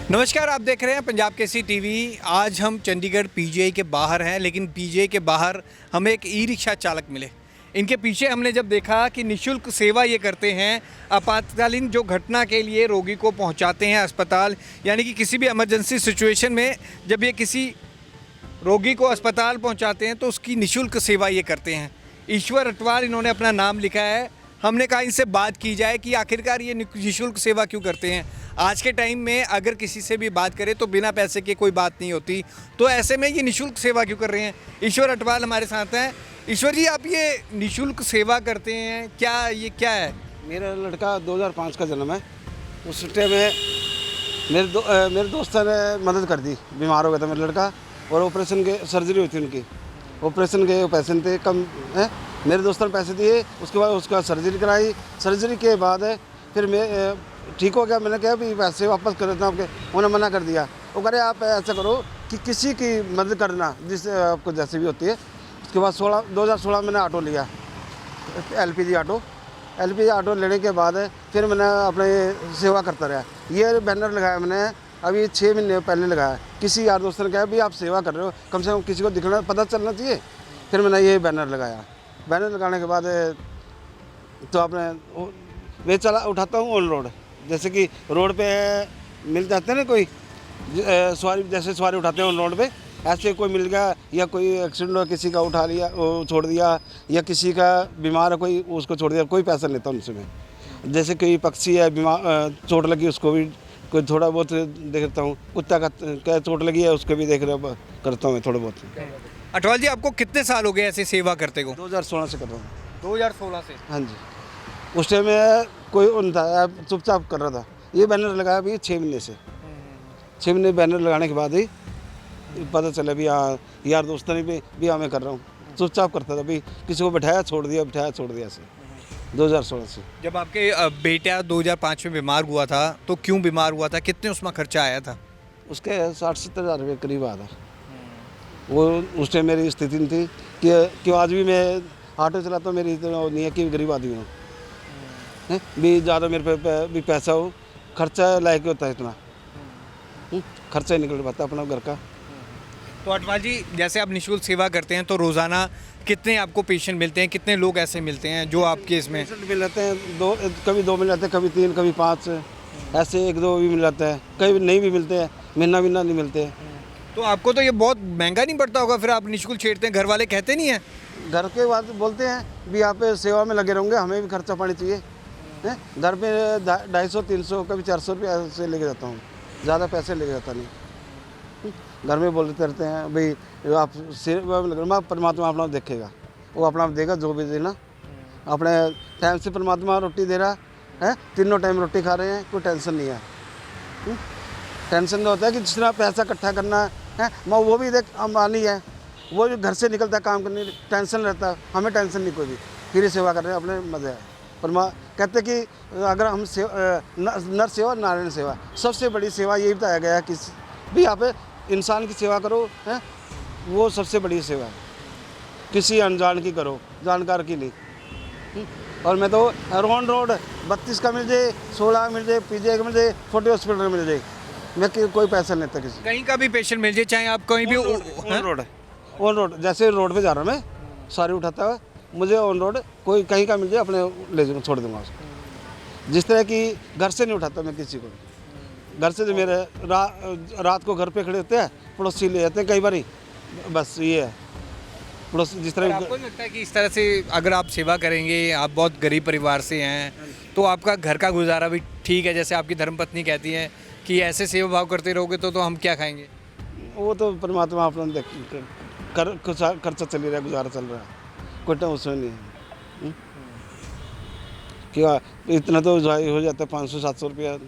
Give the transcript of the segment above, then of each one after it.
नमस्कार, आप देख रहे हैं पंजाब केसरी टीवी। आज हम चंडीगढ़ पीजीआई के बाहर हैं, लेकिन पीजीआई के बाहर हमें एक ई रिक्शा चालक मिले। इनके पीछे हमने जब देखा कि निशुल्क सेवा ये करते हैं, आपातकालीन जो घटना के लिए रोगी को पहुंचाते हैं अस्पताल, यानी कि किसी भी इमरजेंसी सिचुएशन में जब ये किसी रोगी को अस्पताल पहुंचाते हैं तो उसकी निशुल्क सेवा ये करते हैं। ईश्वर अटवाल इन्होंने अपना नाम लिखा है। हमने कहा इनसे बात की जाए कि आखिरकार ये निशुल्क सेवा क्यों करते हैं। आज के टाइम में अगर किसी से भी बात करें तो बिना पैसे के कोई बात नहीं होती, तो ऐसे में ये निशुल्क सेवा क्यों कर रहे हैं। ईश्वर अटवाल हमारे साथ हैं। ईश्वर जी, आप ये निशुल्क सेवा करते हैं, क्या है? मेरा लड़का 2005 का जन्म है। उस टाइम में मेरे दोस्त ने मदद कर दी। बीमार हो गया था मेरा लड़का और ऑपरेशन के सर्जरी हुई थी उनकी। ऑपरेशन के पैसे थे कम है, मेरे दोस्तों ने पैसे दिए। उसके बाद उसका सर्जरी कराई। सर्जरी के बाद फिर मैं ठीक हो गया। मैंने कहा भी पैसे वापस कर देता हूँ आपके। उन्होंने मना कर दिया। वो कह रहे आप ऐसा करो कि किसी की मदद करना जिससे आपको जैसे भी होती है। उसके बाद 2016 मैंने ऑटो लिया, एलपीजी ऑटो लेने के बाद फिर मैंने अपने सेवा करता रहा। ये बैनर लगाया मैंने अभी 6 महीने पहले लगाया। किसी यार दोस्त ने कहा भी आप सेवा कर रहे हो, कम से कम किसी को दिखना पता चलना चाहिए। फिर मैंने ये बैनर लगाया। बैनर लगाने के बाद तो आपने मैं चला उठाता हूँ ऑन रोड। जैसे कि रोड पे मिल जाते हैं ना कोई सवारी, जैसे सवारी उठाते हैं ऑन रोड पे, ऐसे कोई मिल गया या कोई एक्सीडेंट हुआ किसी का उठा लिया, वो छोड़ दिया, या किसी का बीमार है कोई उसको छोड़ दिया, कोई पैसा नहीं लेता उनसे मैं। जैसे कोई पक्षी है बीमार, चोट लगी उसको भी कोई थोड़ा बहुत देखता हूँ। कुत्ता का क्या चोट लगी है उसको भी करता हूँ मैं थोड़ा बहुत। अटवाल जी, आपको कितने साल हो गए ऐसे सेवा करते को? 2016 से कर रहा हूँ। 2016 से? हाँ जी। उस टाइम में कोई उन था, चुपचाप कर रहा था। ये बैनर लगाया अभी 6 महीने से। 6 महीने बैनर लगाने के बाद ही पता चला भी हाँ यार दोस्तों ने भी हाँ मैं कर रहा हूँ। चुपचाप करता था, भी किसी को बिठाया छोड़ दिया ऐसे 2016 से। जब आपके बेटा 2005 में बीमार हुआ था तो क्यों बीमार हुआ था, कितने उसमें खर्चा आया था? उसके 60-70 हज़ार रुपये करीब आया था। वो उस टाइम मेरी स्थिति नहीं थी कि आज भी मैं ऑटो चलाता हूँ। मेरी इतना नहीं है कि गरीब आदमी हूँ भी ज़्यादा मेरे पे भी पैसा हो, खर्चा लायक होता है इतना। खर्चा ही निकल पाता अपना घर का। तो अटवाल जी, जैसे आप निःशुल्क सेवा करते हैं तो रोज़ाना कितने आपको पेशेंट मिलते हैं, कितने लोग ऐसे मिलते हैं जो आपके इसमें? पेशेंट मिल जाते हैं कभी 2 मिल जाते हैं, कभी 3, कभी 5, ऐसे 1-2 भी मिल जाते हैं। कभी नहीं भी मिलते हैं, महीना नहीं मिलते हैं। तो आपको तो ये बहुत महंगा नहीं पड़ता होगा फिर, आप निःशुल्क छेड़ते हैं, घर वाले कहते नहीं हैं? घर के बाद बोलते हैं भी आप सेवा में लगे रहोगे, हमें भी खर्चा पानी चाहिए। घर पे 250-300 कभी 400 रुपये से लेके जाता हूँ, ज़्यादा पैसे लेके जाता नहीं। घर में बोलते रहते हैं भाई आप सेवा में लगे, परमात्मा अपना देखेगा, वो अपना देगा जो भी देना। अपने टाइम से परमात्मा रोटी दे रहा है, तीनों टाइम रोटी खा रहे हैं, कोई टेंशन नहीं है। टेंशन नहीं होता है कि जिस तरह पैसा इकट्ठा करना है, मैं वो भी देख अम्बानी है, वो जो घर से निकलता है काम करने, टेंशन रहता है। हमें टेंशन नहीं कोई भी, फिर सेवा कर रहे हैं, अपने मज़े है। पर कहते कि अगर हम नर सेवा नारायण सेवा, सबसे बड़ी सेवा यही बताया गया है कि भी आप इंसान की सेवा करो है, वो सबसे बड़ी सेवा है। किसी अनजान की करो, जानकार की नहीं। और मैं तो ऑन रोड 32 का मिल जाए, 16 मिल जाए, पीजीआई का मिल जाए, 40 हॉस्पिटल का मिल जाए, मैं कोई पैसा नहीं लेता किसी। कहीं का भी पेशेंट मिल जाए, चाहे आप कहीं भी ऑन रोड जैसे रोड पे जा रहा हूँ मैं, सारी उठाता हुआ, मुझे ऑन रोड कोई कहीं का मिल जाए, अपने ले जाऊँगा, छोड़ दूँगा उसको। जिस तरह की घर से नहीं उठाता मैं किसी को। घर से जो मेरे रात को घर पे खड़े होते हैं, पड़ोसी ले जाते हैं कई बार ही, बस ये है पड़ोसी। जिस तरह आपको लगता है कि इस तरह से अगर आप सेवा करेंगे, आप बहुत गरीब परिवार से हैं, तो आपका घर का गुजारा भी ठीक है? जैसे आपकी धर्मपत्नी कहती हैं कि ऐसे सेवा भाव करते रहोगे तो हम क्या खाएंगे? वो तो परमात्मा अपना खर्चा चल रहा है, गुजारा चल रहा है, कोई टेंशन नहीं है। क्या इतना तो हो जाता है 500-700 रुपया।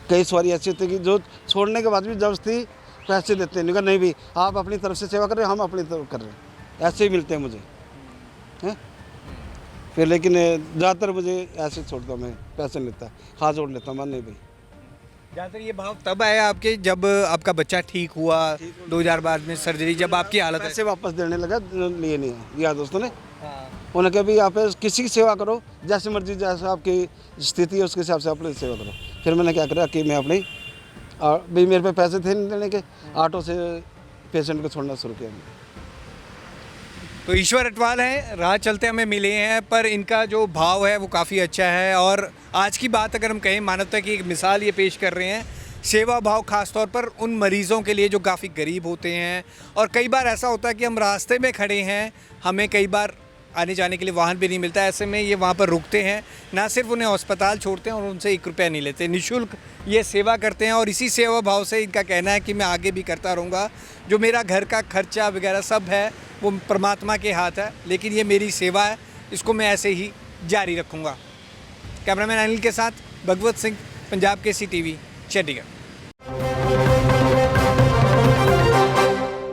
कई सवारी ऐसी होती है कि जो छोड़ने के बाद भी जबरदस्ती पैसे देते हैं, नहीं भी आप अपनी तरफ से सेवा कर रहे हैं, हम अपनी तरफ कर रहे हैं, ऐसे ही मिलते हैं मुझे हैं। फिर लेकिन ज़्यादातर मुझे ऐसे छोड़ता हूँ मैं, पैसे नहीं लेता, हाथ जोड़ लेता हूँ मैं, नहीं भाई। ज़्यादातर ये भाव तब आया आपके जब आपका बच्चा ठीक हुआ 2012 में सर्जरी, जब आपकी हालत पैसे वापस देने लगा, लिए नहीं है यार दोस्तों ने। उन्होंने कहा भी आप किसी की सेवा करो, जैसे मर्जी, जैसे आपकी स्थिति है उसके हिसाब से अपनी सेवा करो। फिर मैंने क्या करा कि मैं अपनी और भाई मेरे पे पैसे थे नहीं देने के, ऑटो से पेशेंट को छोड़ना शुरू किया मैंने। तो ईश्वर अटवाल हैं, राह चलते हमें मिले हैं, पर इनका जो भाव है वो काफ़ी अच्छा है। और आज की बात अगर हम कहें, मानवता की एक मिसाल ये पेश कर रहे हैं, सेवा भाव खास तौर पर उन मरीज़ों के लिए जो काफ़ी गरीब होते हैं। और कई बार ऐसा होता है कि हम रास्ते में खड़े हैं, हमें कई बार आने जाने के लिए वाहन भी नहीं मिलता, ऐसे में ये वहाँ पर रुकते हैं, ना सिर्फ उन्हें अस्पताल छोड़ते हैं और उनसे 1 रुपया नहीं लेते, निःशुल्क ये सेवा करते हैं। और इसी सेवा भाव से इनका कहना है कि मैं आगे भी करता रहूँगा। जो मेरा घर का खर्चा वगैरह सब है वो परमात्मा के हाथ है, लेकिन ये मेरी सेवा है, इसको मैं ऐसे ही जारी रखूँगा। कैमरामैन अनिल के साथ भगवत सिंह, पंजाब केसरी टीवी, चंडीगढ़।